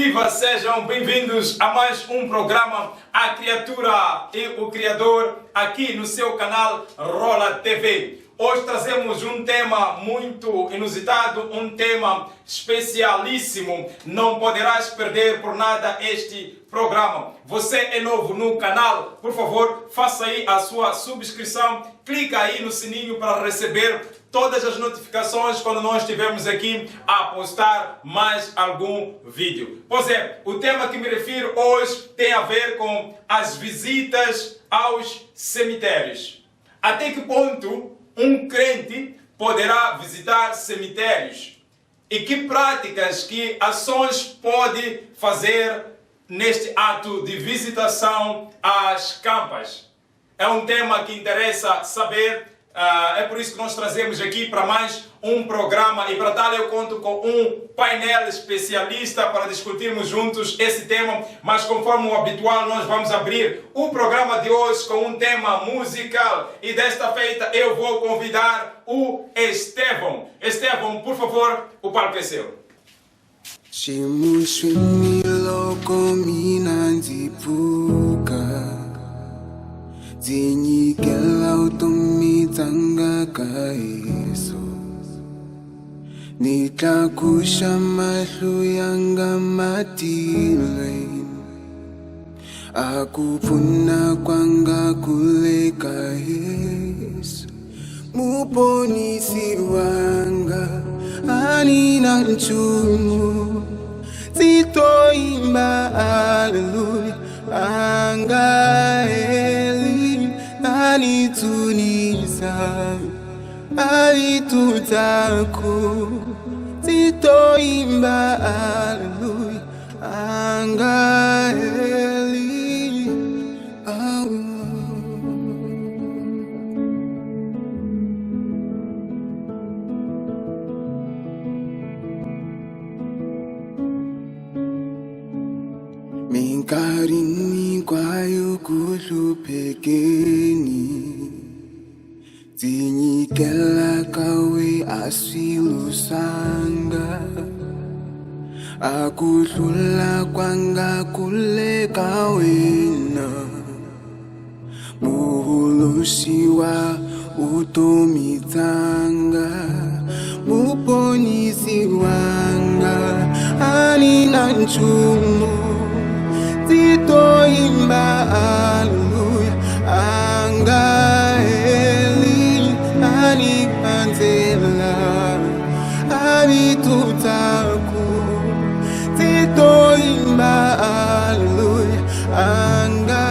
Viva, sejam bem-vindos a mais um programa A Criatura e o Criador aqui no seu canal Rola TV. Hoje trazemos um tema muito inusitado, um tema especialíssimo. Não poderás perder por nada este programa. Você é novo no canal, por favor, faça aí a sua subscrição, clica aí no sininho para receber todas as notificações quando nós estivermos aqui a postar mais algum vídeo. Pois é, o tema que me refiro hoje tem a ver com as visitas aos cemitérios. Até que ponto um crente poderá visitar cemitérios? E que práticas, que ações pode fazer neste ato de visitação às campas? É um tema que interessa saber. É por isso que nós trazemos aqui para mais um programa, e para tal eu conto com um painel especialista para discutirmos juntos esse tema. Mas conforme o habitual, nós vamos abrir o programa de hoje com um tema musical, e desta feita eu vou convidar o Estevão. Estevão, por favor, o palco é seu. Zinyikela utumitsanga ka Yesu, nitlakusha mahlo yanga matilweni, akupfuna kwanga kule ka Yesu, muponisi wanga anina nchumu, sitoimba haleluya angaeli alitunisa alitutaku, sitoimba haleluya angaeli minkarini kwayo kuhluphekeni, zinyikela kawe asilusanga, akudlula kwanga kule kawena, muhulusiwa utomitsanga, muponisi wanga anina nchumu, sitoimba haleluya angaeli alipanzela alitutaku, sitoimba haleluya angaeli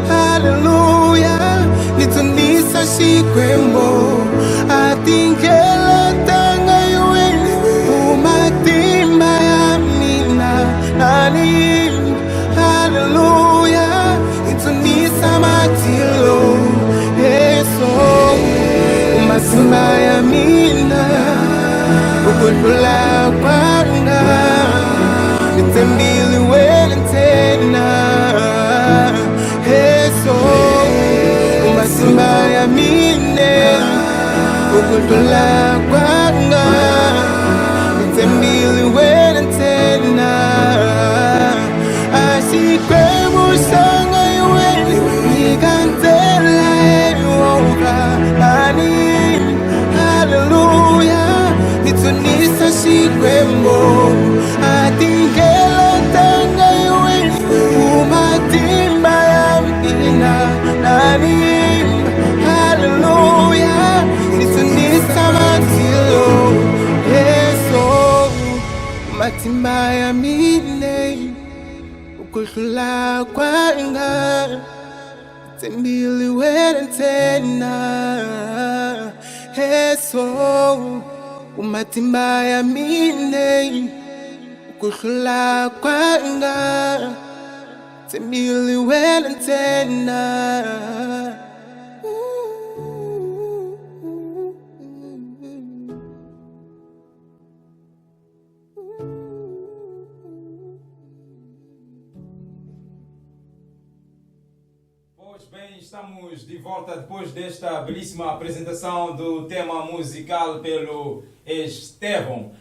haleluya, nitunisa sikwembo atingela tanga yweni umatimba ya mina nani, haleluya, nitunisa matilo yeso umasimba ya mina ukudlula kwanga nitembili wele tena umasimba ya mine ukudlula kwanga nitembili wele tena, asikwemusanga yweni nikantela ewoka ani, haleluya, nitunisa sikwembo atingela tanga yweni umatimba ya mpina nani, haleluya, nitunisa matilo yeso matimba ya mine ukudlula kwanga tembili wele tena Eso umatimba ya mine ukuhlula kwanga temili wena tena. Pois bem, estamos de volta depois desta belíssima apresentação do tema musical pelo Estevão.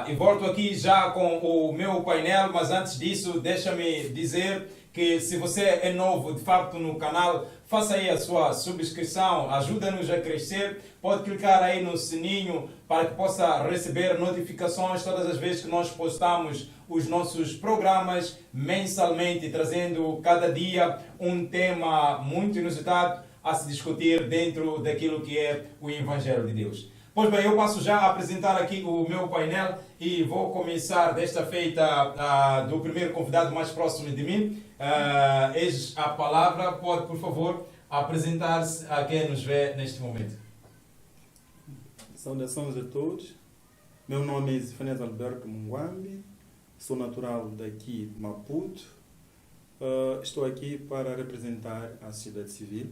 E volto aqui já com o meu painel, mas antes disso, deixa-me dizer que se você é novo de facto no canal, faça aí a sua subscrição, ajuda-nos a crescer. Pode clicar aí no sininho para que possa receber notificações todas as vezes que nós postamos os nossos programas mensalmente, trazendo cada dia um tema muito inusitado a se discutir dentro daquilo que é o Evangelho de Deus. Pois bem, eu passo já a apresentar aqui o meu painel e vou começar desta feita do primeiro convidado mais próximo de mim. Eis a palavra, pode por favor apresentar-se a quem nos vê neste momento. Saudações a todos. Meu nome é Zefanias Alberto Munguambi, sou natural daqui de Maputo. Estou aqui para representar a sociedade civil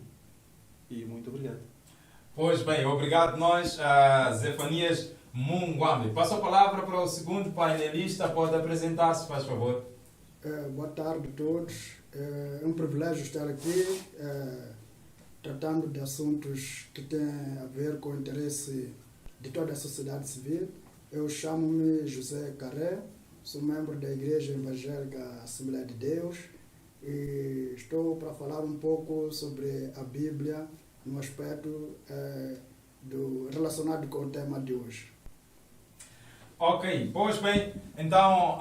e muito obrigado. Pois bem, obrigado nós, Zefanias Munguambi. Passo a palavra para o segundo painelista, pode apresentar-se, faz favor. Boa tarde a todos. É um privilégio estar aqui tratando de assuntos que têm a ver com o interesse de toda a sociedade civil. Eu chamo-me José Carré, sou membro da Igreja Evangélica Assembleia de Deus e estou para falar um pouco sobre a Bíblia no aspecto relacionado com o tema de hoje. Ok, pois bem, então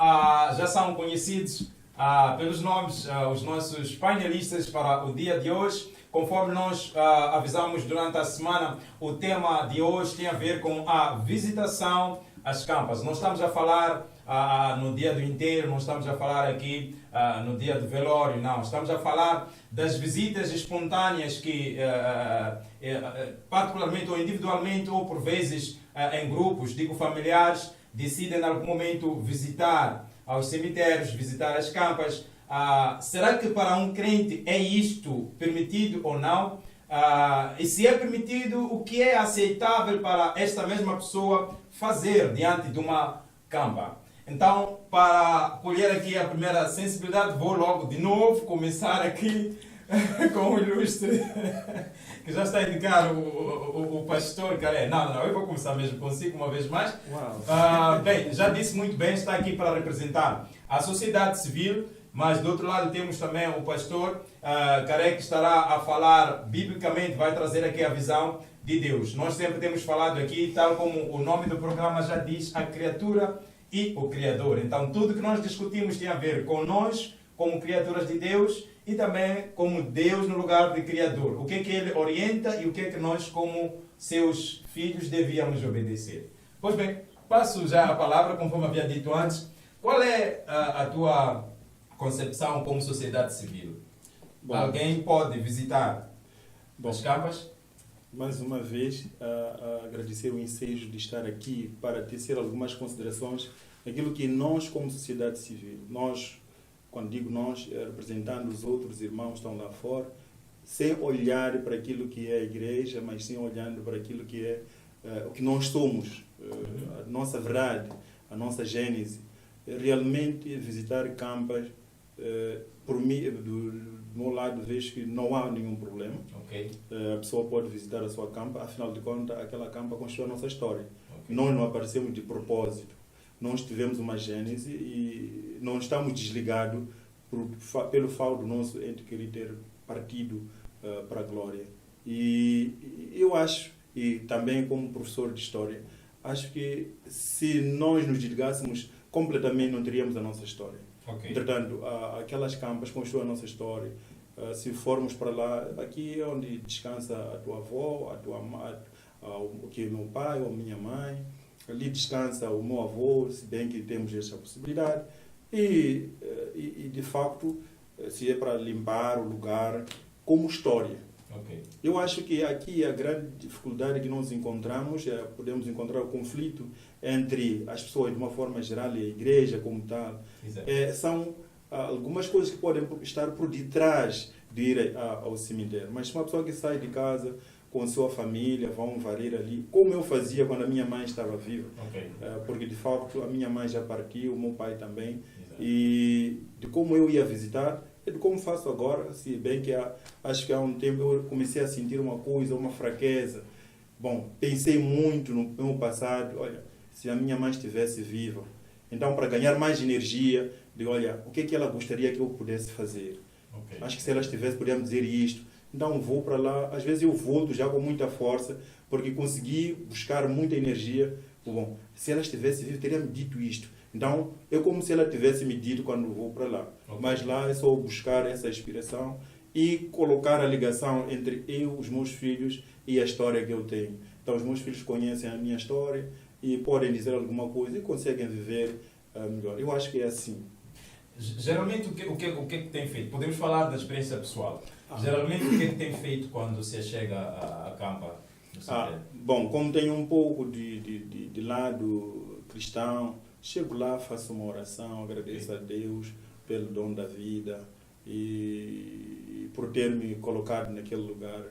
já são conhecidos pelos nomes os nossos painelistas para o dia de hoje. Conforme nós avisamos durante a semana, o tema de hoje tem a ver com a visitação às campas. Não estamos a falar no dia do enterro, não estamos a falar aqui no dia do velório, não. Estamos a falar das visitas espontâneas que, particularmente ou individualmente, ou por vezes em grupos, digo familiares, decidem em algum momento visitar aos cemitérios, visitar as campas. Será que para um crente é isto permitido ou não? E se é permitido, o que é aceitável para esta mesma pessoa fazer diante de uma campa? Então, para colher aqui a primeira sensibilidade, vou logo de novo começar aqui com o ilustre, que já está a indicar o pastor Caré. Não, eu vou começar mesmo consigo uma vez mais. Bem, já disse muito bem, está aqui para representar a sociedade civil, mas do outro lado temos também o pastor Caré, que estará a falar biblicamente, vai trazer aqui a visão de Deus. Nós sempre temos falado aqui, tal como o nome do programa já diz, a criatura e o Criador. Então, tudo que nós discutimos tem a ver com nós, como criaturas de Deus, e também como Deus no lugar de Criador. O que é que Ele orienta e o que é que nós, como seus filhos, devíamos obedecer. Pois bem, passo já a palavra, conforme havia dito antes. Qual é a tua concepção como sociedade civil? Bom, alguém pode visitar as campas? Mais uma vez, agradecer o ensejo de estar aqui para tecer algumas considerações daquilo que nós, como sociedade civil, nós, quando digo nós, representando os outros irmãos que estão lá fora, sem olhar para aquilo que é a igreja, mas sem olhando para aquilo que é o que nós somos, a nossa verdade, a nossa gênese. Realmente, visitar campas, por mim, do meu lado, vejo que não há nenhum problema. Okay. A pessoa pode visitar a sua campa, afinal de contas, aquela campa constitui a nossa história. Okay. Nós não aparecemos de propósito. Nós tivemos uma gênese e não estamos desligados pelo fato do nosso ente querer ter partido para a glória. E eu acho, e também como professor de história, acho que se nós nos desligássemos completamente, não teríamos a nossa história. Okay. Entretanto, aquelas campas constituem a nossa história. Se formos para lá, aqui é onde descansa a tua avó, a tua mãe, que é meu pai ou minha mãe. Ali descansa o meu avô, se bem que temos essa possibilidade. E de facto, se é para limpar o lugar como história. Ok. Eu acho que aqui a grande dificuldade que nós encontramos, podemos encontrar o conflito entre as pessoas de uma forma geral e a igreja como tal. Exato. São algumas coisas que podem estar por detrás de ir ao cemitério. Mas uma pessoa que sai de casa com a sua família, vão varrer ali, como eu fazia quando a minha mãe estava viva. Ok. Porque de facto a minha mãe já partiu, o meu pai também. Exato. E de como eu ia visitar, e de como faço agora, se bem que acho que há um tempo eu comecei a sentir uma coisa, uma fraqueza. Bom, pensei muito no meu passado, olha, se a minha mãe estivesse viva, então para ganhar mais energia, digo, olha, o que é que ela gostaria que eu pudesse fazer? Ok. Acho que se ela estivesse, podíamos dizer isto. Então vou para lá, às vezes eu volto já com muita força, porque consegui buscar muita energia. Bom, se ela estivesse viva, teria me dito isto. Então, é como se ela tivesse me dito quando vou para lá. Ok. Mas lá é só buscar essa inspiração e colocar a ligação entre eu, os meus filhos e a história que eu tenho. Então, os meus filhos conhecem a minha história e podem dizer alguma coisa e conseguem viver melhor. Eu acho que é assim. Geralmente, o que é que tem feito? Podemos falar da experiência pessoal. Geralmente, o que é que tem feito quando você chega a Campa? Bom, como tenho um pouco de lado cristão, chego lá, faço uma oração, agradeço a Deus pelo dom da vida e por ter me colocado naquele lugar.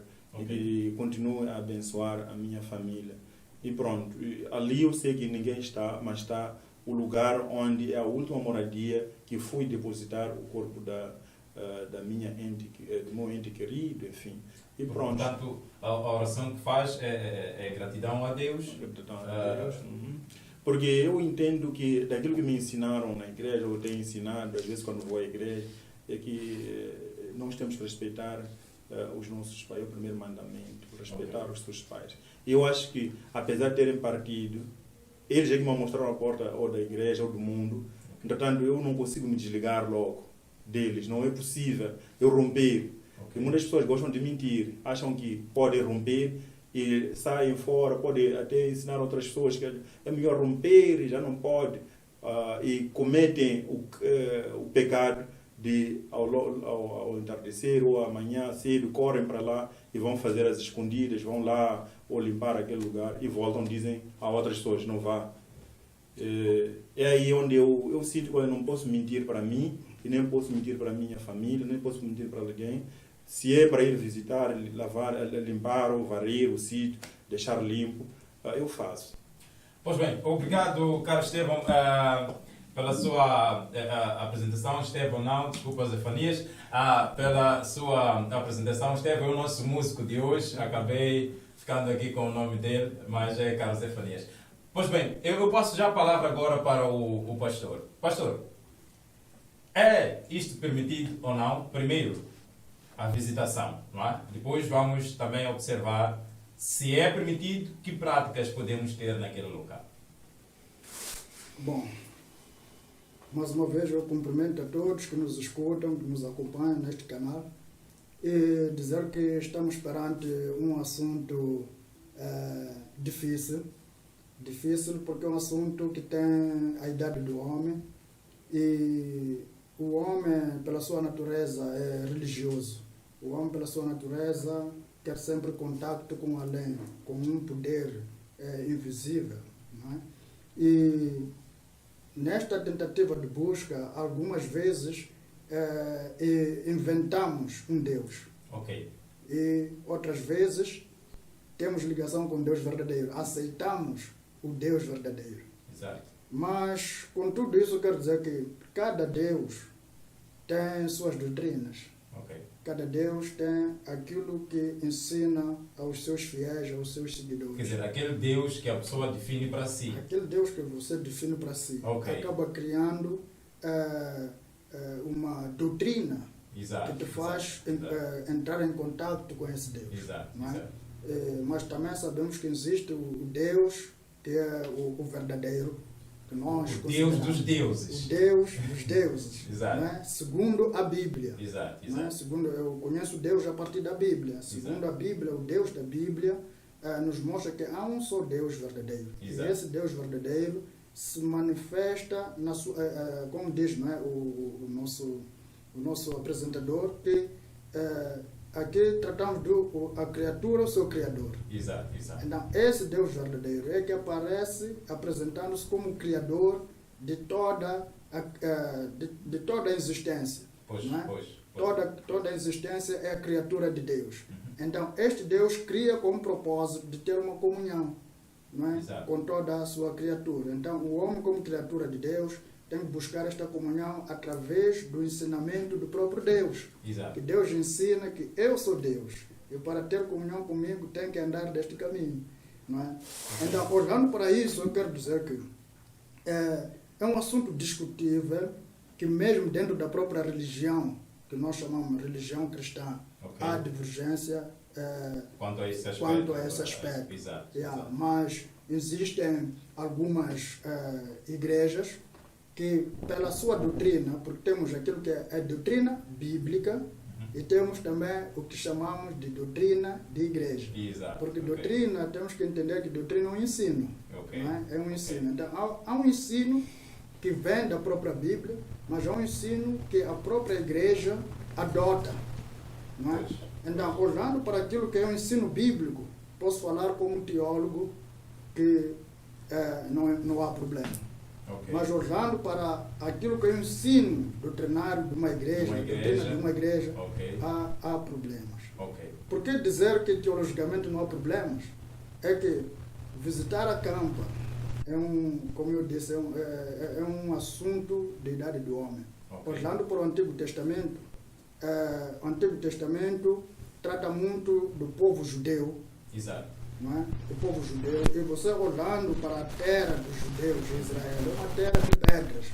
E continuo a abençoar a minha família. E pronto, ali eu sei que ninguém está, mas está o lugar onde é a última moradia que fui depositar o corpo da minha do meu ente querido, enfim. E pronto. Portanto, a oração que faz é gratidão a Deus. Gratidão a Deus. Porque eu entendo que daquilo que me ensinaram na igreja, ou tenho ensinado, às vezes quando vou à igreja, é que nós temos que respeitar os nossos pais, é o primeiro mandamento, respeitar os seus pais. E eu acho que, apesar de terem partido, eles é que me mostraram a porta ou da igreja ou do mundo. Entretanto, eu não consigo me desligar logo deles. Não é possível eu romper. Porque muitas pessoas gostam de mentir, acham que podem romper e saem fora, podem até ensinar outras pessoas que é melhor romper e já não pode. E cometem o pecado de ao entardecer ou amanhã cedo, correm para lá e vão fazer as escondidas, vão lá ou limpar aquele lugar e voltam, dizem a outras pessoas, não vá. É aí onde eu sinto que eu não posso mentir para mim e nem posso mentir para a minha família, nem posso mentir para alguém. Se é para ir visitar, lavar, limpar ou varrer o sítio, deixar limpo, eu faço. Pois bem, obrigado, Carlos Estevão, pela sua apresentação. Estevão não, desculpa, Zefanias, pela sua apresentação. Estevão é o nosso músico de hoje, acabei ficando aqui com o nome dele, mas é Carlos Zefanias. Pois bem, eu passo já a palavra agora para o pastor. Pastor, é isto permitido ou não? Primeiro, a visitação, não é? Depois vamos também observar se é permitido, que práticas podemos ter naquele local. Bom, mais uma vez eu cumprimento a todos que nos escutam, que nos acompanham neste canal e dizer que estamos perante um assunto difícil porque é um assunto que tem a idade do homem e o homem, pela sua natureza, é religioso. O homem, pela sua natureza, quer sempre contato com além, com um poder invisível. Não é? E nesta tentativa de busca, algumas vezes inventamos um Deus. Ok. E outras vezes temos ligação com Deus verdadeiro, aceitamos o Deus verdadeiro. Exato. Mas, com tudo isso, quero dizer que cada Deus tem suas doutrinas. Ok. Cada Deus tem aquilo que ensina aos seus fiéis, aos seus seguidores. Quer dizer, aquele Deus que a pessoa define para si. Aquele Deus que você define para si. Ok. Acaba criando uma doutrina Exato. que te faz exato. entrar em contato com esse Deus. Exato. Não é? Exato. Mas também sabemos que existe o Deus que é o verdadeiro, que nós O Deus dos deuses. o Deus dos deuses, Exato. não é? Segundo a Bíblia. Exato. Não é? Exato. Segundo, eu conheço Deus a partir da Bíblia. Segundo Exato. a Bíblia, o Deus da Bíblia nos mostra que há um só Deus verdadeiro. Exato. E esse Deus verdadeiro se manifesta, na sua, como diz, não é? o nosso apresentador, que aqui tratamos a criatura, o seu criador. Exato, exato. Então, esse Deus verdadeiro é que aparece apresentando-se como o criador de toda a existência. Pois, não é? pois. Toda a existência é a criatura de Deus. Então, este Deus cria com o propósito de ter uma comunhão, não é? Exato. Com toda a sua criatura. Então, o homem, como criatura de Deus, tem que buscar esta comunhão através do ensinamento do próprio Deus. Exato. Que Deus ensina que eu sou Deus. E para ter comunhão comigo, tem que andar deste caminho. Não é? Então, olhando para isso, eu quero dizer que é um assunto discutível, que mesmo dentro da própria religião, que nós chamamos de religião cristã, Okay. há divergência Quanto a esse aspecto. quanto a esse aspecto. Exato. Yeah, Exato. mas existem algumas igrejas que, pela sua doutrina, porque temos aquilo que é a doutrina bíblica e temos também o que chamamos de doutrina de igreja. Exato. Porque Ok. doutrina, temos que entender que doutrina é um ensino. Ok. Não é? É um Ok. ensino. Então, há um ensino que vem da própria Bíblia, mas há um ensino que a própria igreja adota. Não é? Pois. Então, olhando para aquilo que é o ensino bíblico, posso falar como teólogo que não há problema. Ok. Mas olhando para aquilo que é o ensino doutrinário de uma igreja, doutrina de uma igreja, Ok. há problemas. Ok. Por que dizer que teologicamente não há problemas? É que visitar a campa como eu disse, é um assunto da idade do homem. Ok. Olhando para o Antigo Testamento trata muito do povo judeu, Exato. não é? O povo judeu. E você olhando para a terra dos judeus de Israel, é uma terra de pedras.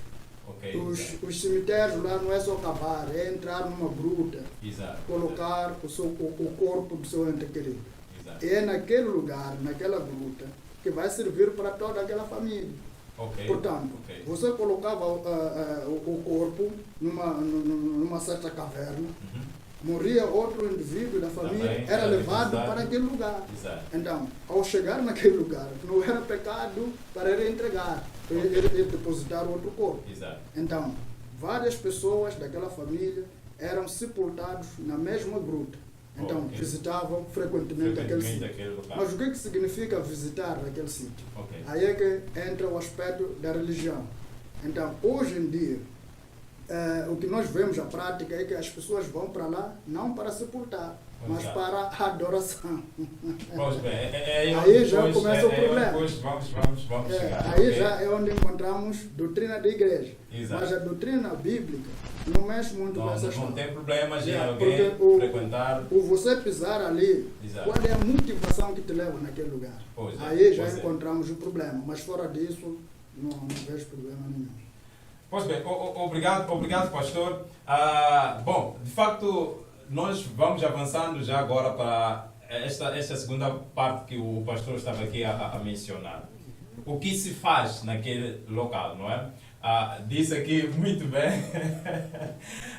Ok. Os cemitérios lá não é só cavar, é entrar numa gruta, Exato. colocar o corpo do seu ente querido. Exato. E é naquele lugar, naquela gruta, que vai servir para toda aquela família. Ok. Portanto, Ok. você colocava o corpo numa certa caverna, morria outro indivíduo da família, Também era era levado depositado. para aquele lugar. Exato. Então, ao chegar naquele lugar, não era pecado para ele entregar, ele depositar outro corpo. Exato. Então, várias pessoas daquela família eram sepultados na mesma gruta. Então, Ok. visitavam frequentemente aquele Frequentemente sítio. aquele local. Mas o que significa visitar aquele sítio? Ok. Aí é que entra o aspecto da religião. Então, hoje em dia, o que nós vemos a prática é que as pessoas vão para lá não para sepultar, mas Exato. para a adoração. Pois bem, Aí já começa o problema. Depois vamos chegar. Aí ok? já é onde encontramos doutrina da igreja. Exato. Mas a doutrina bíblica não mexe muito com essas Não coisas. tem problema de Yeah, alguém porque frequentar. Você pisar ali, Exato. qual é a motivação que te leva naquele lugar? Pois é, Aí já pois é. encontramos o problema. Mas fora disso, não vejo problema nenhum. Pois bem, obrigado pastor. Bom, de facto, nós vamos avançando já agora para esta segunda parte que o pastor estava aqui a mencionar. O que se faz naquele local, não é? Disse aqui muito bem,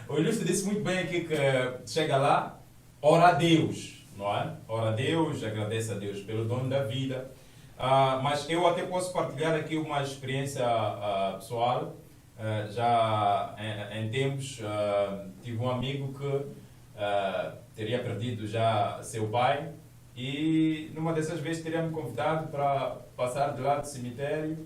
o ilustre disse muito bem aqui que chega lá, ora a Deus, não é? Ora a Deus, agradece a Deus pelo dom da vida. Mas eu até posso partilhar aqui uma experiência pessoal. Já em tempos tive um amigo que teria perdido já seu pai e numa dessas vezes teria me convidado para passar de lá do cemitério,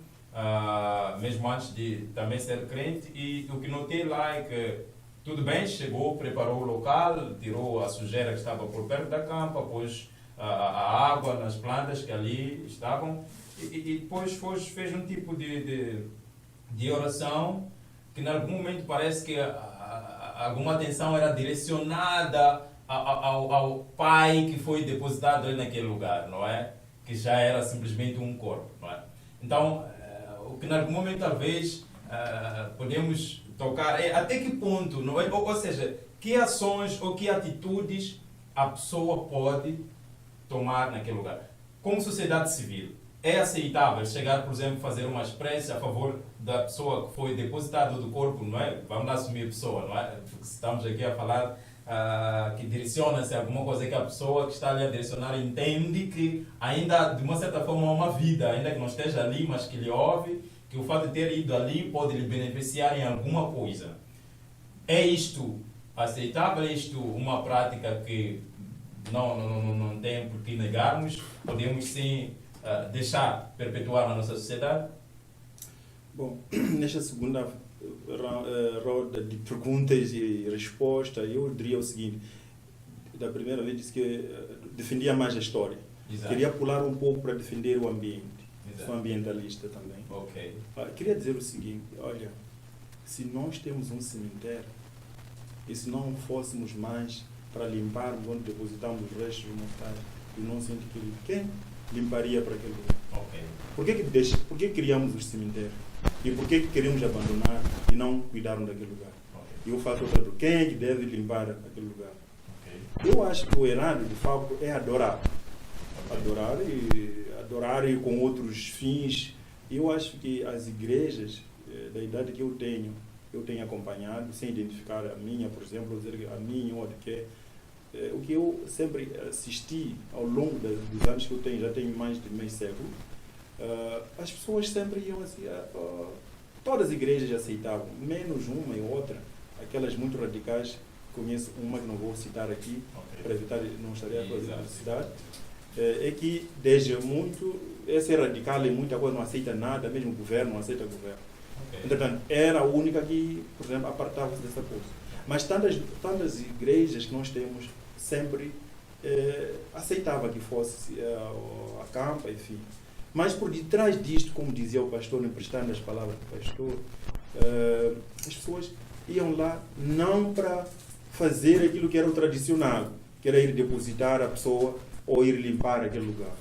mesmo antes de também ser crente, e o que notei lá é que tudo bem, chegou, preparou o local, tirou a sujeira que estava por perto da campa, pôs a água nas plantas que ali estavam e depois fez um tipo de oração que em algum momento parece que alguma atenção era direcionada ao pai que foi depositado ali naquele lugar, não é? Que já era simplesmente um corpo, não é? Então, o que em algum momento talvez podemos tocar é até que ponto, não é? Ou seja, que ações ou que atitudes a pessoa pode tomar naquele lugar. Como sociedade civil, é aceitável chegar, por exemplo, fazer uma prece a favor da pessoa que foi depositada do corpo, não é? Vamos lá assumir a pessoa, não é? Porque estamos aqui a falar que direciona-se a alguma coisa que a pessoa que está ali a direcionar entende que ainda, de uma certa forma, há uma vida, ainda que não esteja ali, mas que lhe ouve, que o fato de ter ido ali pode lhe beneficiar em alguma coisa. É isto aceitável isto, uma prática que não tem por que negarmos? Podemos sim deixar perpetuar na nossa sociedade? Bom, nesta segunda roda de perguntas e respostas, eu diria o seguinte: da primeira vez disse que defendia mais a história. Exato. Queria pular um pouco para defender o ambiente. Exato. Sou ambientalista também. Ok. Queria dizer o seguinte: olha, se nós temos um cemitério e se não fôssemos mais para limparmos onde depositamos os restos mortais do nosso ente querido, quem limparia para aquele lugar? Ok. Por que criamos os cemitérios? E por que queremos abandonar e não cuidar daquele lugar? Ok. Eu faço outra pergunta: quem é que deve limpar aquele lugar? Ok. Eu acho que o errado, de fato, é adorar. Adorar e com outros fins. Eu acho que as igrejas, da idade que eu tenho acompanhado, sem identificar a minha, por exemplo, dizer que a minha ou a de que, o que eu sempre assisti ao longo dos anos que eu tenho, já tenho mais de meio século, as pessoas sempre iam assim, todas as igrejas aceitavam, menos uma e outra, aquelas muito radicais. Conheço uma que não vou citar aqui, Ok. para evitar, não estaria a fazer Exato. publicidade, é que desde muito, essa é radical e muita coisa, não aceita nada, mesmo o governo não aceita o governo. Ok. Entretanto, era a única que, por exemplo, apartava-se dessa coisa. Mas tantas igrejas que nós temos sempre aceitava que fosse a campa, enfim. Mas por detrás disto, como dizia o pastor, emprestando as palavras do pastor, as pessoas iam lá não para fazer aquilo que era o tradicional, que era ir depositar a pessoa ou ir limpar aquele lugar.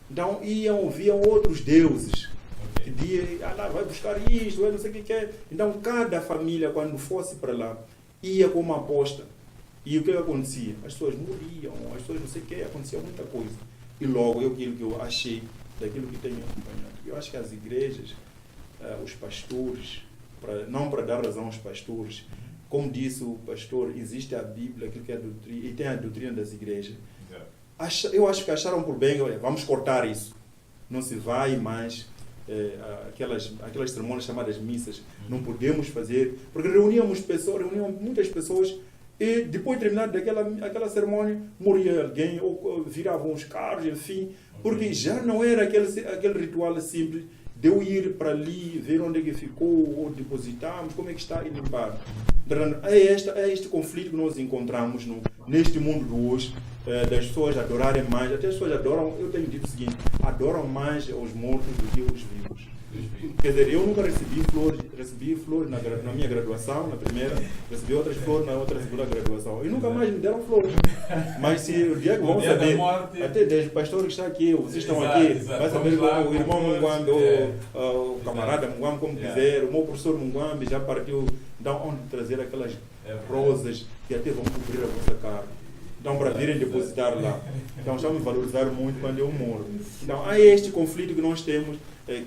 Então viam outros deuses, que diziam, lá vai buscar isto, não sei o que é. Então cada família, quando fosse para lá, ia com uma aposta. E o que acontecia? As pessoas morriam, as pessoas não sei o que, acontecia muita coisa. E logo, aquilo que eu achei, daquilo que tenho acompanhado, eu acho que as igrejas, os pastores, não para dar razão aos pastores, como disse o pastor, existe a Bíblia, aquilo que é a doutrina, e tem a doutrina das igrejas. Eu acho que acharam por bem, olha, vamos cortar isso. Não se vai mais aquelas cerimônias chamadas missas. Não podemos fazer, porque reuniam muitas pessoas e depois de terminar aquela cerimônia, morria alguém ou viravam os carros, enfim, porque já não era aquele ritual simples de eu ir para ali, ver onde é que ficou, ou depositarmos, como é que está e limpar. É este conflito que nós encontramos neste mundo de hoje, das pessoas adorarem mais. Até as pessoas adoram, eu tenho dito o seguinte, adoram mais os mortos do que os vivos. Quer dizer, eu nunca recebi flores na minha graduação, na primeira, recebi outras flores na segunda graduação, e nunca mais me deram flores. Mas se o dia que vão saber, até desde o pastor que está aqui, vocês estão aqui, vai saber o irmão Munguambi, o camarada Munguambi, como quiser, o meu professor Munguambi já partiu, então onde trazer aquelas rosas que até vão cobrir a vossa cara. Então, para virem depositar lá. Então, já me valorizaram muito quando eu moro. Então, há este conflito que nós temos,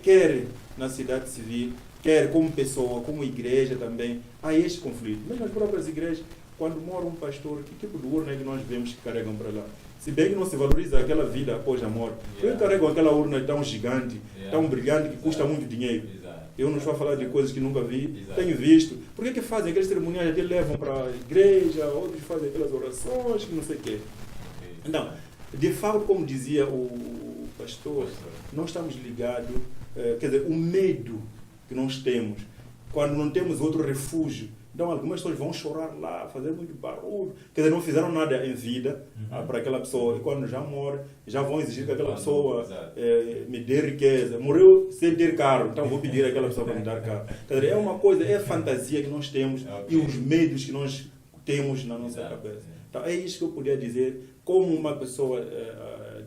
quer na cidade civil, quer como pessoa, como igreja também, há este conflito. Mas nas próprias igrejas, quando mora um pastor, que tipo de urna é que nós vemos que carregam para lá? Se bem que não se valoriza aquela vida após a morte, por que carregam aquela urna tão gigante, tão brilhante, que custa muito dinheiro? Eu não estou a falar de coisas que nunca vi, tenho visto. Por que fazem aqueles cerimoniais, até levam para a igreja, outros fazem aquelas orações, que não sei o quê. Então, de fato, como dizia o pastor, nós estamos ligados, quer dizer, o medo que nós temos, quando não temos outro refúgio. Então, algumas pessoas vão chorar lá, fazer muito barulho. Quer dizer, não fizeram nada em vida para aquela pessoa. E quando já morre, já vão exigir que aquela pessoa me dê riqueza. Morreu sem ter carro, então vou pedir àquela pessoa para me dar carro. Quer dizer, é uma coisa, é a fantasia que nós temos e os medos que nós temos na nossa cabeça. Então, é isso que eu podia dizer, como uma pessoa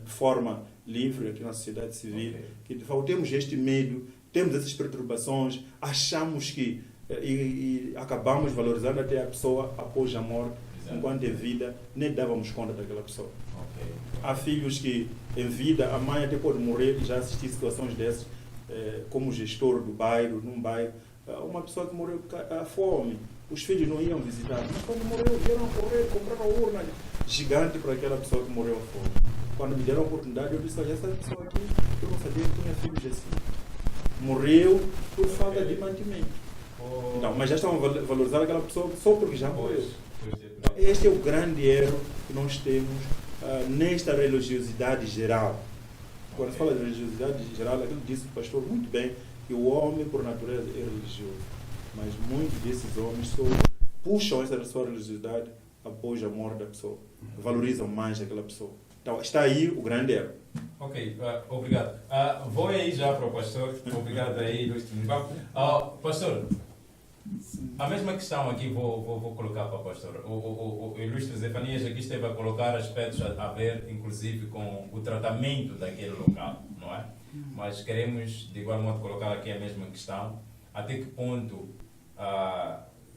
de forma livre aqui na sociedade civil, que de fato temos este medo, temos essas perturbações, achamos que e acabamos valorizando até a pessoa após a morte. Enquanto em vida nem dávamos conta daquela pessoa. Há filhos que em vida a mãe até pode morrer, e já assisti situações dessas, como gestor do bairro, num bairro, uma pessoa que morreu à fome, os filhos não iam visitar, mas quando morreu vieram correr, compraram uma urna gigante para aquela pessoa que morreu à fome. Quando me deram a oportunidade, eu disse, olha, essa pessoa aqui, eu não sabia que tinha filhos assim. Morreu por falta de mantimento. Então, mas já estão a valorizar aquela pessoa só porque já morreu. Este é o grande erro que nós temos nesta religiosidade geral. Quando se fala de religiosidade geral, aquilo disse o pastor muito bem, que o homem, por natureza, é religioso. Mas muitos desses homens só puxam essa sua religiosidade após a morte da pessoa. Valorizam mais aquela pessoa. Então, está aí o grande erro. Ok, obrigado. Vou aí já para o pastor. Obrigado aí, ilustre. Pastor, a mesma questão aqui vou colocar para o pastor. O ilustre Zefanias aqui esteve a colocar aspectos a ver, inclusive, com o tratamento daquele local, não é? Mas queremos, de igual modo, colocar aqui a mesma questão. Até que ponto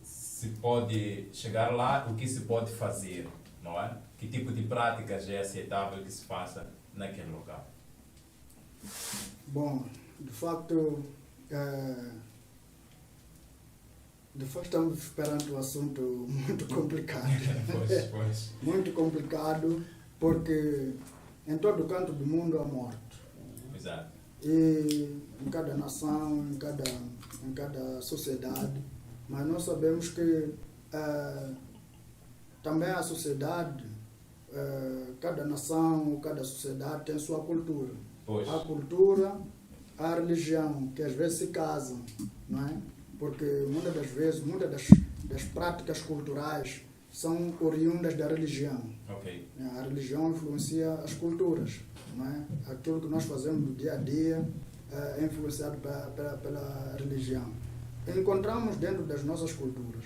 se pode chegar lá, o que se pode fazer, não é? Que tipo de práticas é aceitável que se faça naquele local? Bom, de facto estamos perante um assunto muito complicado. Pois. Muito complicado, porque em todo canto do mundo há morte. Exato. E em cada nação, em cada sociedade. Mas nós sabemos que também a sociedade, cada nação, cada sociedade tem sua cultura. Pois. A cultura, a religião, que às vezes se casam, não é? Porque muitas das vezes, muitas das práticas culturais são oriundas da religião. Ok. A religião influencia as culturas, não é? Aquilo que nós fazemos no dia a dia é influenciado pela religião. Encontramos dentro das nossas culturas,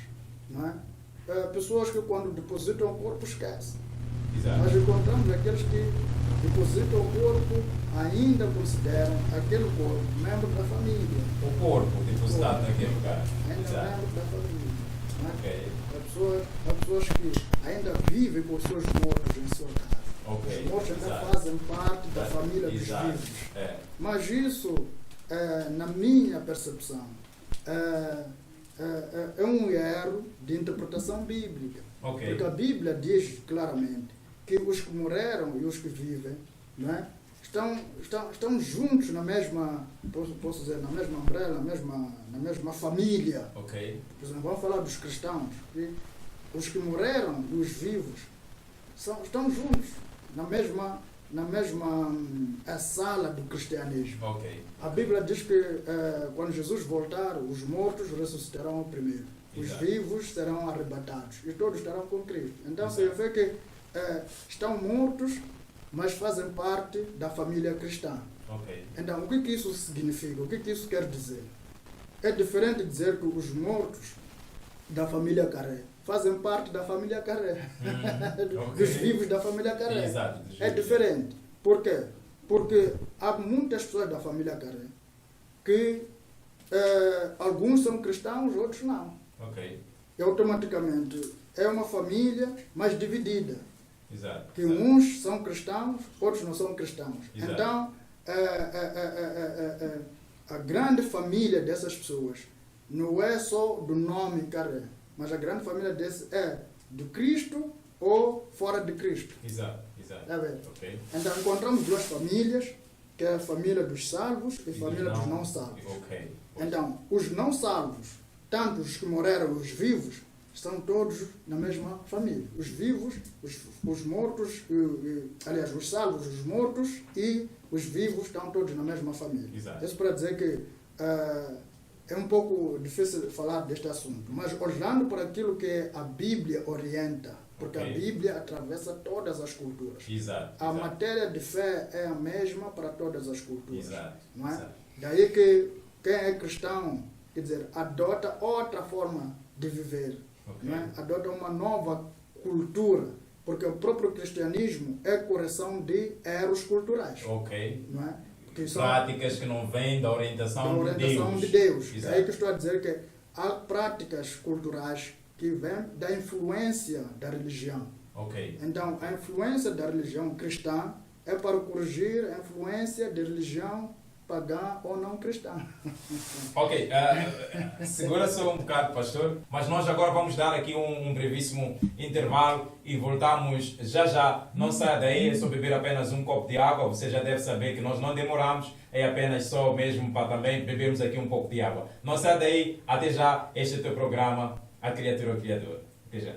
não é? Pessoas que quando depositam o corpo esquecem. Exato. Nós encontramos aqueles que depositam o corpo, ainda consideram aquele corpo membro da família. O corpo depositado naquele lugar. Ainda Exato. membro da família. Não é? Ok. Há pessoas que ainda vivem com os seus mortos em sua casa. Ok. Os mortos ainda Exato. fazem parte da família dos Exato. vivos. É. Mas isso, na minha percepção, é um erro de interpretação bíblica. Ok. Porque a Bíblia diz claramente que os que morreram e os que vivem, não é? estão juntos na mesma, posso dizer, na mesma umbrella, na mesma família. Ok. Por exemplo, vamos falar dos cristãos. Que os que morreram e os vivos estão juntos na mesma sala do cristianismo. Ok. A Bíblia diz que quando Jesus voltar, os mortos ressuscitarão primeiro. Os Exato. vivos serão arrebatados e todos estarão com Cristo. Então Exato. você vê que estão mortos, mas fazem parte da família cristã. Ok. Então, o que isso significa? O que isso quer dizer? É diferente dizer que os mortos da família Carré fazem parte da família Carré. Ok. Dos vivos da família Carré. Exato. É diferente. Por quê? Porque há muitas pessoas da família Carré que alguns são cristãos, outros não. Ok. E automaticamente é uma família, mas dividida. Exato. Que uns são cristãos, outros não são cristãos. Exato. Então, a grande família dessas pessoas não é só do nome Carré, mas a grande família desse é do Cristo ou fora de Cristo. Exato. Exato. Tá vendo? Ok. Então, encontramos duas famílias, que é a família dos salvos e a família dos não salvos. Ok. Então, os não salvos, tanto os que morreram e os vivos, estão todos na mesma família. Os vivos, os mortos, aliás, os salvos, os mortos e os vivos estão todos na mesma família. Exato. Isso para dizer que é um pouco difícil falar deste assunto, mas olhando para aquilo que a Bíblia orienta, porque Ok. a Bíblia atravessa todas as culturas. Exato. A matéria de fé é a mesma para todas as culturas. Exato. Não é? Exato. Daí que quem é cristão, quer dizer, adota outra forma de viver. Ok. Não é? Adota uma nova cultura, porque o próprio cristianismo é correção de erros culturais. Ok. Não é? Que são Práticas que não vêm da da orientação, orientação de de Deus. É Exato. aí que estou a dizer que há práticas culturais que vêm da influência da religião. Ok. Então, a influência da religião cristã é para corrigir a influência da religião pagã ou não cristã. Ok, segura só um bocado, pastor, mas nós agora vamos dar aqui um brevíssimo intervalo e voltamos já já. Não saia daí, é só beber apenas um copo de água. Você já deve saber que nós não demoramos, é apenas só mesmo para também bebermos aqui um pouco de água. Não saia daí, até já, este é o teu programa, A Criatura Criadora. Até já.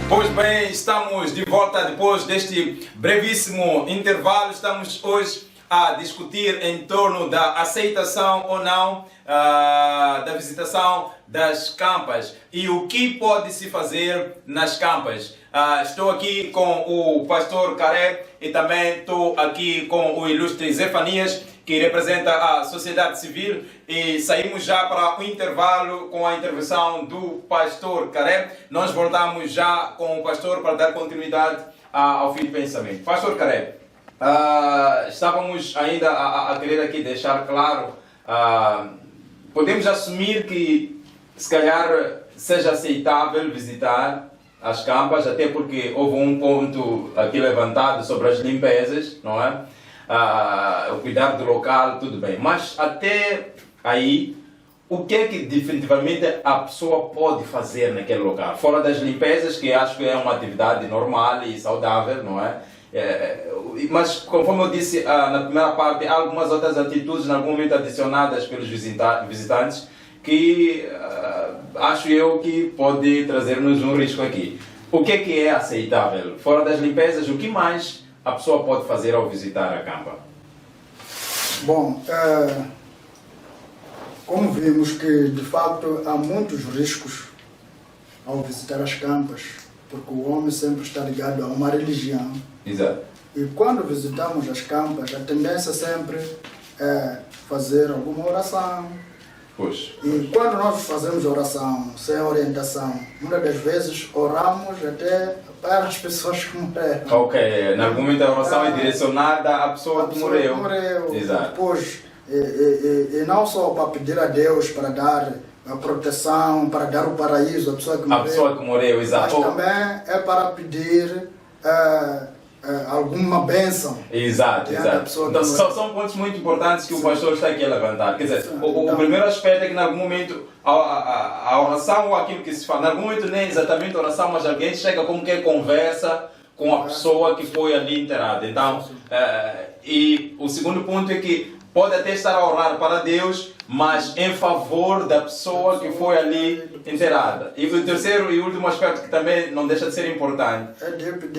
Pois bem, estamos de volta depois deste brevíssimo intervalo. Estamos hoje a discutir em torno da aceitação ou não da visitação das campas e o que pode se fazer nas campas. Estou aqui com o pastor Caré e também estou aqui com o ilustre Zefanias, que representa a sociedade civil, e saímos já para o intervalo com a intervenção do pastor Caré. Nós voltamos já com o pastor para dar continuidade ao fim do pensamento. Pastor Caré, estávamos ainda a querer aqui deixar claro, podemos assumir que se calhar seja aceitável visitar as campas, até porque houve um ponto aqui levantado sobre as limpezas, não é? O cuidar do local, tudo bem. Mas até aí, o que é que definitivamente a pessoa pode fazer naquele local? Fora das limpezas, que acho que é uma atividade normal e saudável, não é? Mas, conforme eu disse na primeira parte, há algumas outras atitudes, em algum momento adicionadas pelos visitantes, que acho eu que pode trazer-nos um risco aqui. O que é aceitável? Fora das limpezas, o que mais a pessoa pode fazer ao visitar a campa? Bom, como vimos que de facto há muitos riscos ao visitar as campas, porque o homem sempre está ligado a uma religião. Exato. E quando visitamos as campas, a tendência sempre é fazer alguma oração. Pois. E quando nós fazemos oração sem orientação, muitas das vezes oramos até para as pessoas que morreram. Ok, em algum momento a oração é direcionada à pessoa que morreu. Exato. Depois, e não só para pedir a Deus para dar a proteção, para dar o paraíso à pessoa que morreu. A pessoa que morreu, exato. Mas também é para pedir alguma bênção. Exato, exato. Então, são pontos muito importantes que o pastor está aqui a levantar. Quer dizer, o primeiro aspecto é que, em algum momento, a oração ou aquilo que se fala, em algum momento nem exatamente a oração, mas alguém chega como que conversa com a pessoa que foi ali enterrada. Então, e o segundo ponto é que pode até estar a orar para Deus, mas em favor da pessoa que foi ali enterrada. E o terceiro e último aspecto que também não deixa de ser importante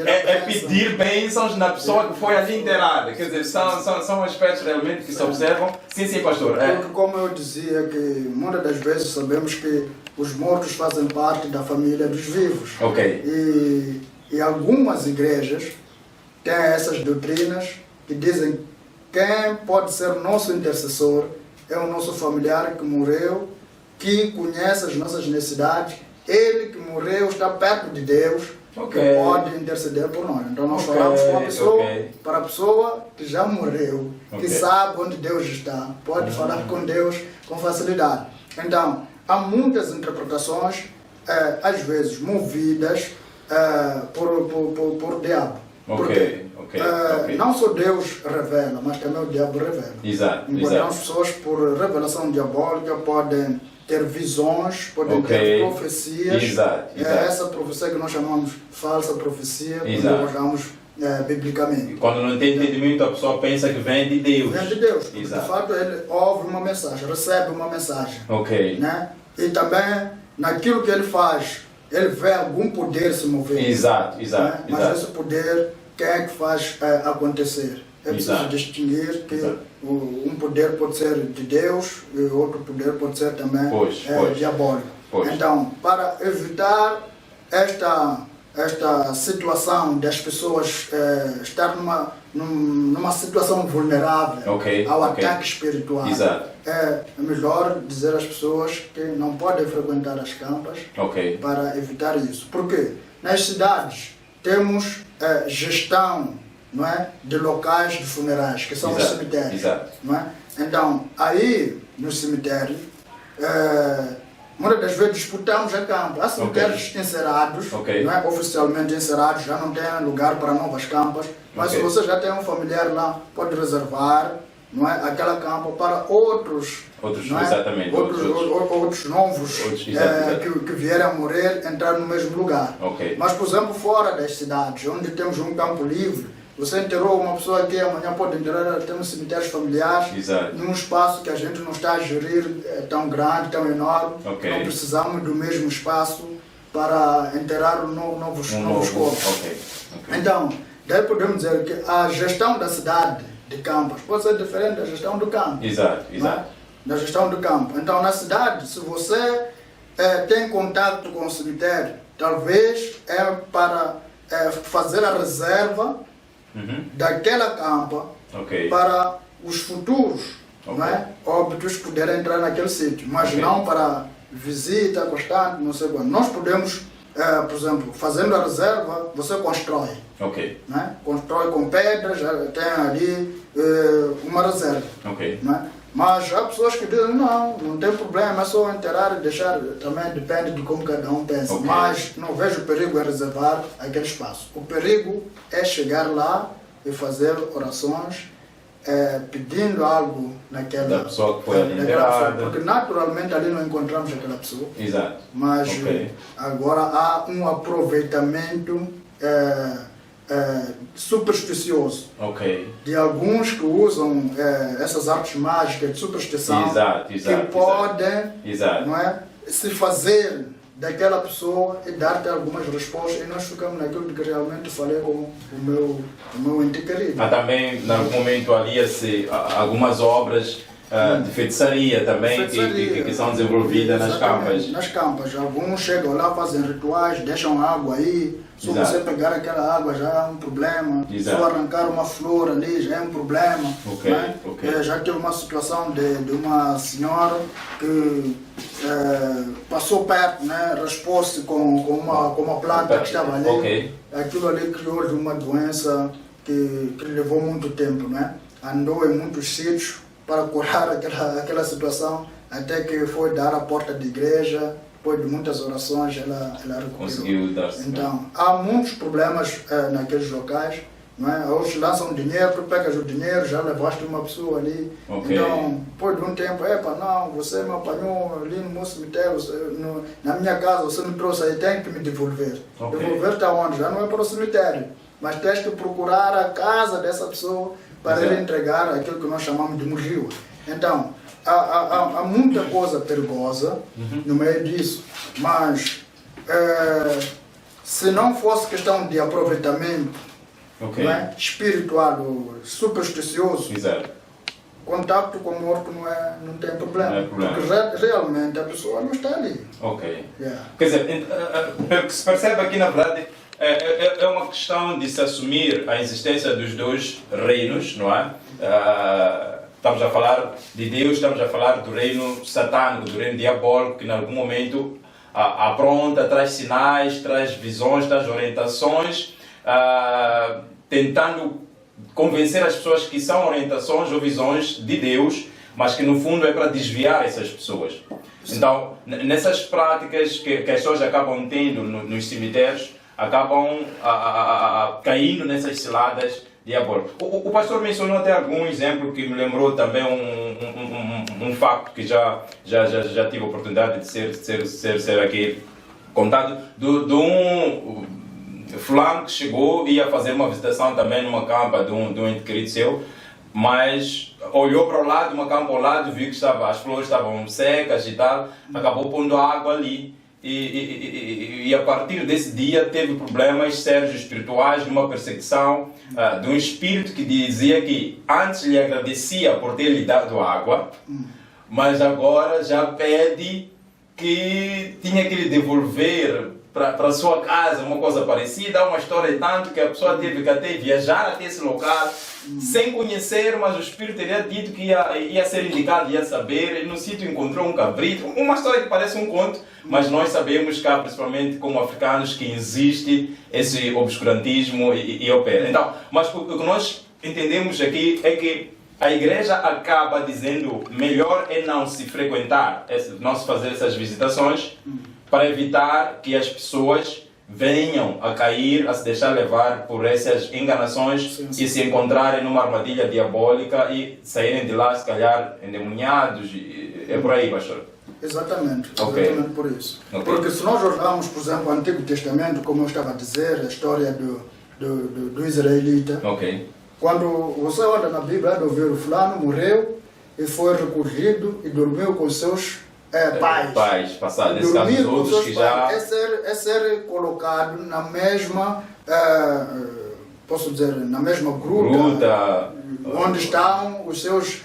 é pedir bênçãos na pessoa que foi ali enterrada. Quer dizer, são aspectos realmente que se observam. Sim, pastor. Porque, como eu dizia, que muitas das vezes sabemos que os mortos fazem parte da família dos vivos. Ok. E algumas igrejas têm essas doutrinas que dizem quem pode ser o nosso intercessor é o nosso familiar que morreu, que conhece as nossas necessidades, ele que morreu está perto de Deus, que pode interceder por nós. Então nós falamos com a pessoa, para a pessoa que já morreu, que sabe onde Deus está, pode falar com Deus com facilidade. Então, há muitas interpretações, às vezes movidas por diabo. Porque não só Deus revela, mas também o diabo revela. Encontramos pessoas por revelação diabólica, podem ter visões, podem ter profecias. Essa profecia que nós chamamos falsa profecia, quando usamos biblicamente. Quando não tem entendimento, a pessoa pensa que vem de Deus. Vem de Deus, porque de fato ele ouve uma mensagem, recebe uma mensagem. Né? E também, naquilo que ele faz, ele vê algum poder se mover. Né? Mas esse poder, quem é que faz acontecer? É preciso distinguir que um poder pode ser de Deus e outro poder pode ser também diabólico. Então, para evitar esta situação das pessoas estar numa situação vulnerável ao ataque espiritual, é melhor dizer às pessoas que não podem frequentar as campas para evitar isso. Porque nas cidades temos gestão, não é, de locais de funerais, que são os cemitérios. Não é? Então, aí no cemitério, muitas das vezes disputamos a campa. Há cemitérios encerrados, não é, oficialmente encerrados, já não tem lugar para novas campas, mas se você já tem um familiar lá, pode reservar, não é, aquela campa para outros novos que vierem a morrer, entrar no mesmo lugar. Mas, por exemplo, fora das cidades, onde temos um campo livre, você enterrou uma pessoa aqui, amanhã pode enterrar, temos cemitérios familiares, num espaço que a gente não está a gerir tão grande, tão enorme, não precisamos do mesmo espaço. para enterrar novos corpos. Ok. Então, daí podemos dizer que a gestão da cidade de Campas pode ser diferente da gestão do campo. Exato. Da gestão do campo. Então, na cidade, se você tem contato com o cemitério, talvez é para fazer a reserva daquela campa para os futuros óbitos poderem entrar naquele sítio, mas não para visita constante, não sei quando. Nós podemos, por exemplo, fazendo a reserva, você constrói. Né? Constrói com pedras, já tem ali uma reserva. Né? Mas há pessoas que dizem, não tem problema, é só enterrar e deixar, também depende de como cada um pensa. Mas não vejo perigo em reservar aquele espaço. O perigo é chegar lá e fazer orações pedindo algo naquela pessoa que foi enterrada. Porque naturalmente ali não encontramos aquela pessoa. Exato. Mas agora há um aproveitamento supersticioso de alguns que usam essas artes mágicas de superstição que podem não é, se fazer daquela pessoa e dar-te algumas respostas, e nós ficamos naquilo que realmente falei com o meu ente querido. Há também, em algum momento, ali algumas obras de feitiçaria também que são desenvolvidas nas campas. Nas campas. Alguns chegam lá, fazem rituais, deixam água aí. Se você pegar aquela água já é um problema. Se arrancar uma flor ali já é um problema. Né? Já tive uma situação de uma senhora que passou perto, né? Raspou-se com uma planta que estava ali. Aquilo ali criou-lhe uma doença que levou muito tempo. Né? Andou em muitos sítios para curar aquela situação, até que foi dar a porta de igreja. Depois de muitas orações, ela recuperou. Conseguiu dar-se. Então, há muitos problemas naqueles locais. Não é? Eles lançam dinheiro, tu pegas o dinheiro, já levaste uma pessoa ali. Então, depois de um tempo, não, você me apanhou ali no meu cemitério, na minha casa, você me trouxe aí, tem que me devolver. Devolver-te aonde? Já não é para o cemitério, mas tens que procurar a casa dessa pessoa para ele entregar aquilo que nós chamamos de mugio. Então, há muita coisa perigosa no meio disso, mas se não fosse questão de aproveitamento espiritual ou supersticioso, contato com o morto não tem problema, porque realmente a pessoa não está ali. Quer dizer, o que se percebe aqui, na verdade, é uma questão de se assumir a existência dos dois reinos, não é? Estamos a falar de Deus, estamos a falar do reino satânico, do reino diabólico, que em algum momento apronta, traz sinais, traz visões, traz orientações, tentando convencer as pessoas que são orientações ou visões de Deus, mas que no fundo é para desviar essas pessoas. Então, nessas práticas que as pessoas acabam tendo nos cemitérios, acabam caindo nessas ciladas diabólicas. O pastor mencionou até algum exemplo que me lembrou também um facto que já tive a oportunidade de ser aqui contado, de um fulano que chegou e ia fazer uma visitação também numa campa de um ente querido seu, mas olhou para o lado, uma campa ao lado, viu que as flores estavam secas e tal, acabou pondo água ali. E a partir desse dia teve problemas sérios espirituais, de uma perseguição, de um espírito que dizia que antes lhe agradecia por ter lhe dado água, mas agora já pede que tinha que lhe devolver para a sua casa, uma coisa parecida. Há uma história tanto que a pessoa teve que até viajar até esse local, sem conhecer, mas o espírito teria dito que ia ser indicado, ia saber, e no sítio encontrou um cabrito. Uma história que parece um conto, mas nós sabemos cá, principalmente como africanos, que existe esse obscurantismo e opera. Então, mas o que nós entendemos aqui é que a igreja acaba dizendo melhor é não se frequentar, não se fazer essas visitações, para evitar que as pessoas venham a cair, a se deixar levar por essas enganações e se encontrarem numa armadilha diabólica e saírem de lá, se calhar, endemoniados. É por aí, pastor? Exatamente por isso. Porque se nós olharmos, por exemplo, o Antigo Testamento, como eu estava a dizer, a história do israelita, quando você olha na Bíblia, o fulano morreu e foi recolhido e dormiu com seus pais passados. Nesse caso, Dormir os com outros seus que pais já... é ser colocado na mesma, posso dizer, na mesma gruta onde estão os seus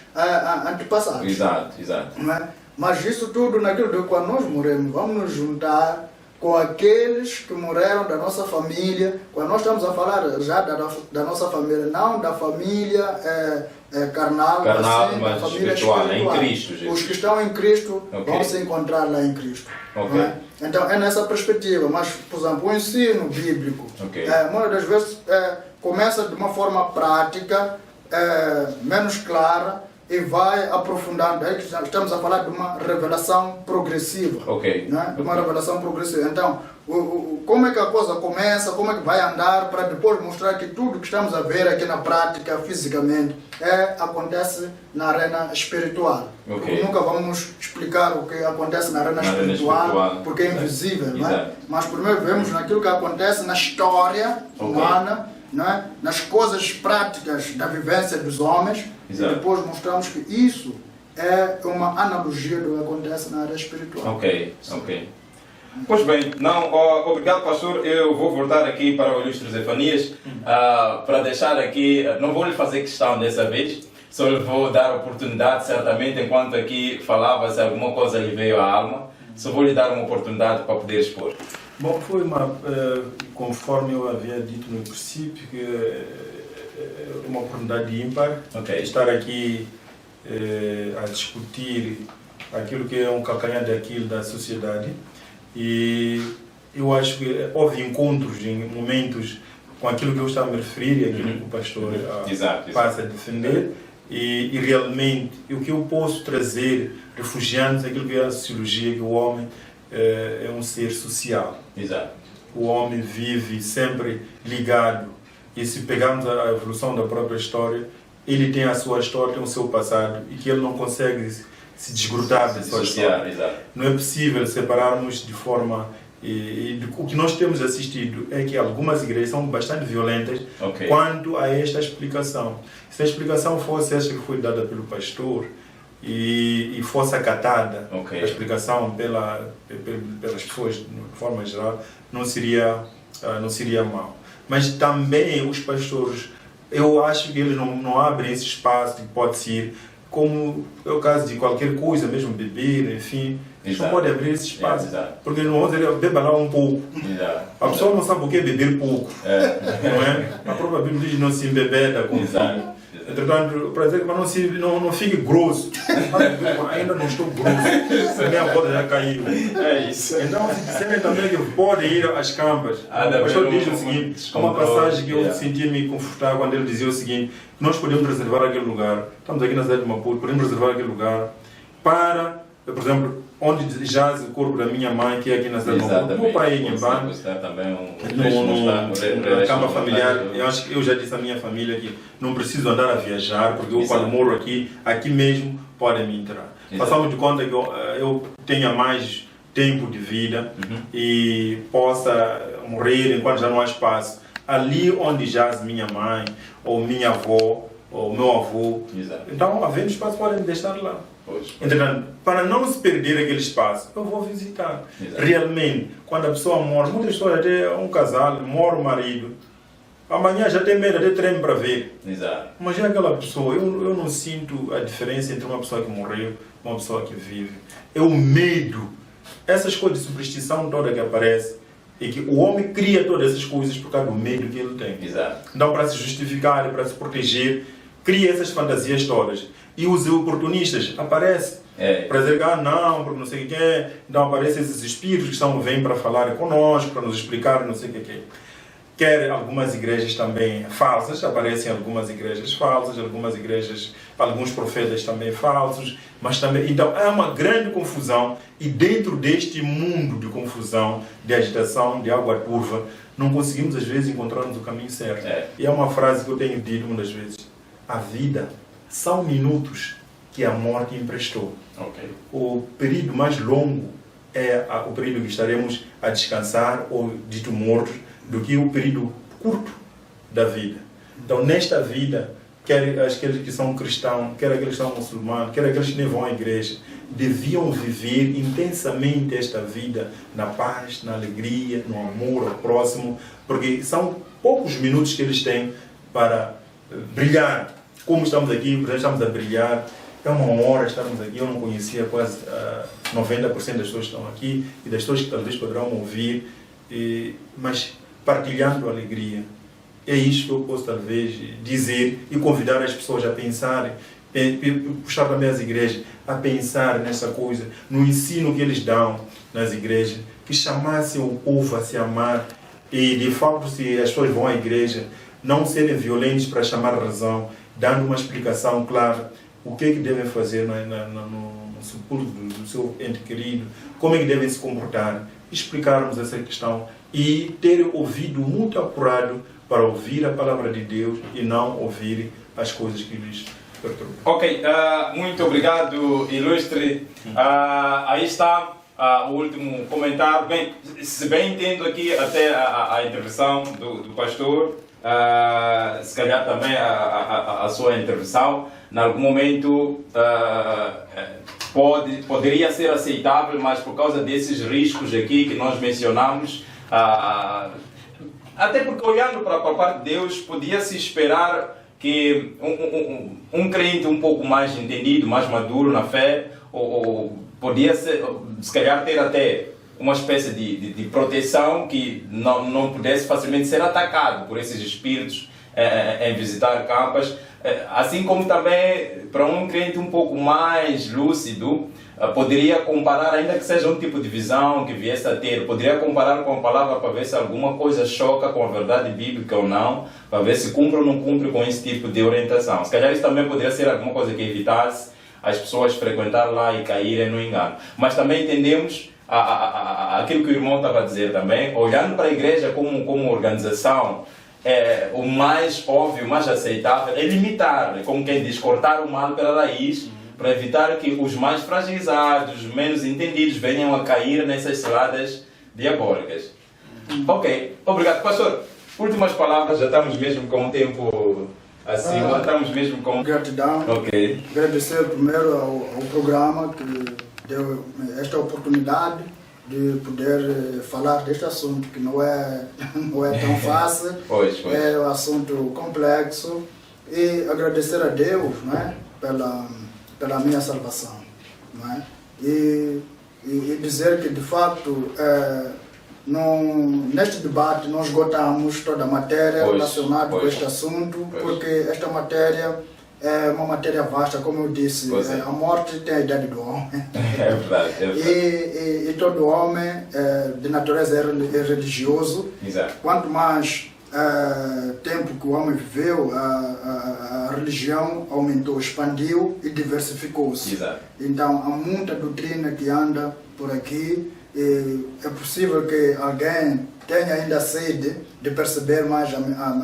antepassados. Exato. Não é? Mas isso tudo, naquilo de quando nós morremos, vamos nos juntar com aqueles que morreram da nossa família. Quando nós estamos a falar já da nossa família, não da família carnal, assim, mas da família espiritual, em Cristo. Jesus. Os que estão em Cristo vão se encontrar lá em Cristo. Okay. Não é? Então é nessa perspectiva, mas, por exemplo, o ensino bíblico, muitas das vezes começa de uma forma prática, menos clara, e vai aprofundando. Daí que estamos a falar de uma revelação progressiva. Né? De uma revelação progressiva. Então, como é que a coisa começa, como é que vai andar, para depois mostrar que tudo que estamos a ver aqui na prática, fisicamente, acontece na arena espiritual. Nunca vamos explicar o que acontece na arena espiritual, porque é invisível. Né? Mas primeiro vemos naquilo que acontece na história humana, né? Nas coisas práticas da vivência dos homens. E depois mostramos que isso é uma analogia do que acontece na área espiritual. Ok. Pois bem, obrigado, pastor. Eu vou voltar aqui para o ilustre Zefanias para deixar aqui, não vou lhe fazer questão dessa vez, só lhe vou dar oportunidade, certamente, enquanto aqui falava, se alguma coisa lhe veio à alma, só vou lhe dar uma oportunidade para poder expor. Bom, foi conforme eu havia dito no princípio, que uma oportunidade ímpar estar aqui a discutir aquilo que é um calcanhar daquilo da sociedade, e eu acho que houve encontros em momentos com aquilo que eu estava a me referir e aquilo que o pastor passa a defender, e realmente o que eu posso trazer, refugiando aquilo que é a sociologia, que o homem é um ser social. O homem vive sempre ligado. E se pegarmos a evolução da própria história, ele tem a sua história, tem o seu passado, e que ele não consegue se desgrudar da sua história. Não é possível separarmos de forma... o que nós temos assistido é que algumas igrejas são bastante violentas quanto a esta explicação. Se a explicação fosse esta que foi dada pelo pastor e fosse acatada, a explicação pelas pessoas de forma geral, não seria mal. Mas também os pastores, eu acho que eles não abrem esse espaço que pode ser, como é o caso de qualquer coisa, mesmo beber, enfim, eles não podem abrir esse espaço, porque não vão dizer, beba lá um pouco. A pessoa não sabe o que é beber pouco, não é? A própria Bíblia diz não se embebeda com vinho. Entretanto, para dizer que não fique grosso, ainda não estou grosso, minha boda já caiu. É isso. Então, se disserem também que pode ir às campas, o pastor diz o seguinte, uma passagem que eu sentia-me confortável quando ele dizia o seguinte: nós podemos reservar aquele lugar, estamos aqui na cidade de Maputo, podemos reservar aquele lugar para, por exemplo, onde jaz o corpo da minha mãe, que é aqui na cidade de Maputo, vou para aí em Ban, na campa familiar. Eu acho que eu já disse à minha família que não preciso andar a viajar, porque eu quando moro aqui mesmo podem me entrar. Façamos de conta que eu tenha mais tempo de vida e possa morrer enquanto já não há espaço. Ali onde jaz minha mãe, ou minha avó, ou meu avô, então, havendo espaço, podem me deixar lá. Entretanto, para não se perder aquele espaço, eu vou visitar. Realmente, quando a pessoa morre, muitas pessoas, até um casal, morre o marido, amanhã já tem medo, até treme para ver. Mas é aquela pessoa, eu não sinto a diferença entre uma pessoa que morreu e uma pessoa que vive. É o medo, essas coisas de superstição toda que aparece, e que o homem cria todas essas coisas por causa do medo que ele tem. Então, para se justificar, para se proteger, cria essas fantasias todas. E os oportunistas aparecem para dizer que não, porque não sei o que é. Então aparecem esses espíritos que vêm para falar conosco, para nos explicar não sei o que é. Quer algumas igrejas também falsas, aparecem algumas igrejas falsas, alguns profetas também falsos, mas também, então há uma grande confusão, e dentro deste mundo de confusão, de agitação, de água turva, não conseguimos às vezes encontrarmos o caminho certo. E é uma frase que eu tenho dito muitas vezes: a vida são minutos que a morte emprestou. O período mais longo é o período que estaremos a descansar ou dito mortos, do que o período curto da vida. Então, nesta vida, quer aqueles que são cristãos, quer aqueles que são muçulmanos, quer aqueles que nem vão à igreja, deviam viver intensamente esta vida na paz, na alegria, no amor ao próximo, porque são poucos minutos que eles têm para brilhar. Como estamos aqui, estamos a brilhar, é uma honra estarmos aqui. Eu não conhecia quase 90% das pessoas que estão aqui e das pessoas que talvez poderão ouvir, mas partilhando a alegria. É isto que eu posso talvez dizer e convidar as pessoas a pensarem, puxar também as igrejas a pensar nessa coisa, no ensino que eles dão nas igrejas, que chamassem o povo a se amar e, de fato, se as pessoas vão à igreja, não serem violentos para chamar razão, dando uma explicação clara, o que é que devem fazer no sepulcro do seu ente querido, como é que devem se comportar, explicarmos essa questão e ter ouvido muito apurado para ouvir a palavra de Deus e não ouvir as coisas que lhes perturbam. Ok, muito obrigado, ilustre. Aí está o último comentário. Bem, se bem entendo aqui até a intervenção do pastor, se calhar também a sua intervenção, em algum momento poderia ser aceitável, mas por causa desses riscos aqui que nós mencionamos, até porque olhando para a parte de Deus, podia-se esperar que um crente um pouco mais entendido, mais maduro na fé, ou podia se calhar ter até uma espécie de proteção que não pudesse facilmente ser atacado por esses espíritos em visitar campas. Assim como também para um crente um pouco mais lúcido, poderia comparar, ainda que seja um tipo de visão que viesse a ter, poderia comparar com a palavra para ver se alguma coisa choca com a verdade bíblica ou não, para ver se cumpre ou não cumpre com esse tipo de orientação. Se calhar isso também poderia ser alguma coisa que evitasse as pessoas frequentar lá e caírem no engano. Mas também entendemos aquilo que o irmão estava a dizer também, olhando para a igreja como organização, o mais óbvio, o mais aceitável é limitar, como quem diz, cortar o mal pela raiz, para evitar que os mais fragilizados, os menos entendidos, venham a cair nessas ciladas diabólicas. Ok, obrigado. Pastor, últimas palavras, já estamos mesmo com um tempo acima, estamos mesmo com... Gratidão. Ok. Agradecer primeiro ao programa que deu esta oportunidade de poder falar deste assunto que não é tão fácil. Pois. É um assunto complexo, e agradecer a Deus, não é, pela minha salvação, não é? E dizer que de facto neste debate não esgotamos toda a matéria relacionada com este assunto, porque esta matéria é uma matéria vasta, como eu disse, a morte tem a idade do homem. É verdade. E todo homem de natureza é religioso. Exato. Quanto mais tempo que o homem viveu, a religião aumentou, expandiu e diversificou-se. Então há muita doutrina que anda por aqui, e é possível que alguém tenha ainda sede de perceber mais a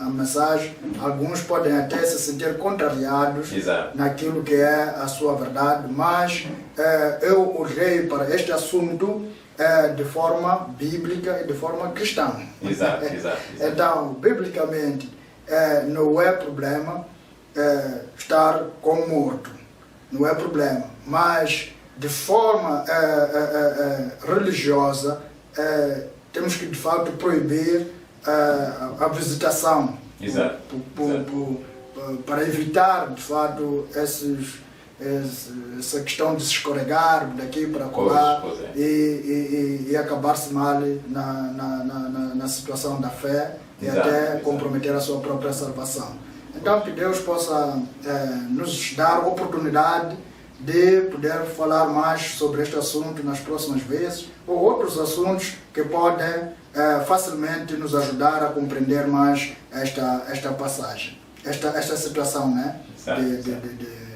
mensagem. Alguns podem até se sentir contrariados naquilo que é a sua verdade, mas eu olhei para este assunto de forma bíblica e de forma cristã. Exato. Então, biblicamente, não é problema estar com morto, não é problema, mas de forma religiosa temos que de fato proibir a visitação. Exato. Para evitar de fato essa questão de se escorregar daqui para lá e acabar-se mal na situação da fé e até comprometer a sua própria salvação. Então que Deus possa nos dar a oportunidade de poder falar mais sobre este assunto nas próximas vezes, ou outros assuntos que podem facilmente nos ajudar a compreender mais esta passagem, esta situação, né?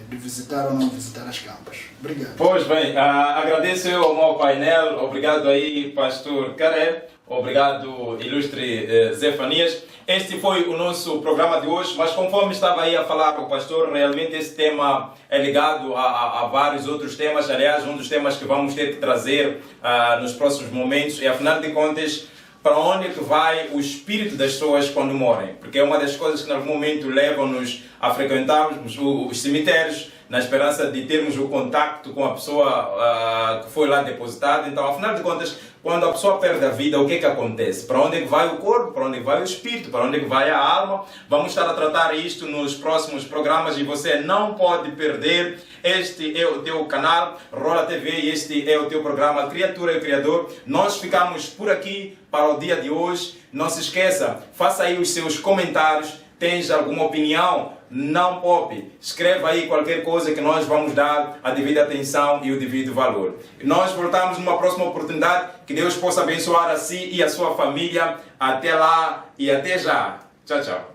De visitar ou não visitar as campas. Obrigado. Pois bem, agradeço ao meu painel, obrigado aí, pastor Caré, obrigado, ilustre Zefanias. Este foi o nosso programa de hoje, mas conforme estava aí a falar com o pastor, realmente esse tema é ligado a vários outros temas. Aliás, um dos temas que vamos ter que trazer nos próximos momentos, e afinal de contas, para onde que vai o espírito das pessoas quando morrem. Porque é uma das coisas que, em algum momento, levam-nos a frequentarmos os cemitérios, na esperança de termos o contacto com a pessoa que foi lá depositada. Então, afinal de contas, quando a pessoa perde a vida, o que que acontece? Para onde vai o corpo? Para onde vai o espírito? Para onde vai a alma? Vamos estar a tratar isto nos próximos programas e você não pode perder. Este é o teu canal, Rola TV, e este é o teu programa Criatura e Criador. Nós ficamos por aqui para o dia de hoje. Não se esqueça, faça aí os seus comentários. Tens alguma opinião? Não poupe. Escreva aí qualquer coisa que nós vamos dar a devida atenção e o devido valor. Nós voltamos numa próxima oportunidade. Que Deus possa abençoar a si e a sua família. Até lá e até já. Tchau, tchau.